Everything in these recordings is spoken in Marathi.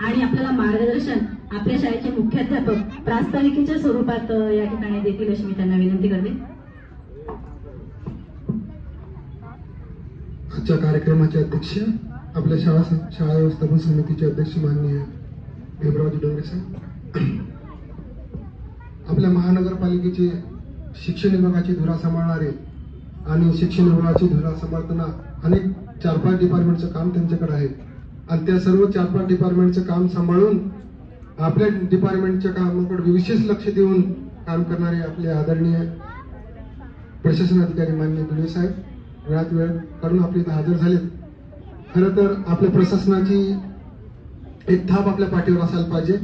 आणि आपल्याला मार्गदर्शन आपल्या शाळेचे मुख्याध्यापक प्रास्ताविकेच्या स्वरूपात या ठिकाणी देतील अशी मी त्यांना विनंती करते. आजच्या कार्यक्रमाचे अध्यक्ष आपल्या शाळा व्यवस्थापन समितीचे अध्यक्ष माननीय भीमरावजी डोंगरे साहेब, आपल्या महानगरपालिकेचे शिक्षण विभागाची धुरा सांभाळणारे आणि शिक्षण विभागाची धुरा सांभाळताना अनेक 4-5 डिपार्टमेंटचं काम त्यांच्याकडे आहे आणि त्या सर्व 4-5 डिपार्टमेंटचं काम सांभाळून आपल्या डिपार्टमेंटच्या कामाकडे विशेष लक्ष देऊन काम करणारे आपले आदरणीय प्रशासन अधिकारी माननीय डोंगरे साहेब वेळात वेळ काढून आपले इथे हजर झालेत. खरं तर आपल्या प्रशासनाची एक थाप आपल्या पाठीवर असायला पाहिजे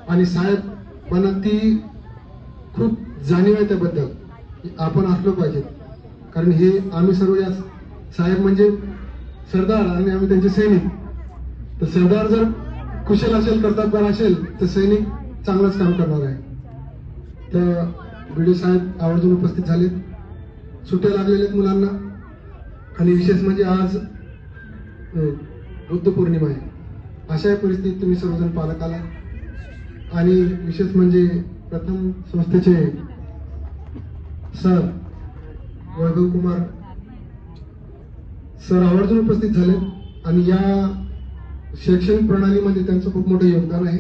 आणि साहेब मला ती खूप जाणीव आहे त्याबद्दल की आपण असलो पाहिजे. कारण हे आम्ही सर्व या साहेब म्हणजे सरदार आणि आम्ही त्यांचे सैनिक. तर सरदार जर कुशल असेल, कर्तबगार असेल तर सैनिक चांगलंच काम करणार आहे. तर बीडीओ साहेब आवर्जून उपस्थित झालेत. सुट्ट्या लागलेल्या आहेत मुलांना आणि विशेष म्हणजे आज बुद्ध पौर्णिमा आहे. अशा परिस्थितीत तुम्ही सर्वजण पालक आला आणि विशेष म्हणजे प्रथम संस्थेचे सर वैभव कुमार सर आवर्जून उपस्थित झाले आणि या शैक्षणिक प्रणालीमध्ये त्यांचं खूप मोठं योगदान आहे.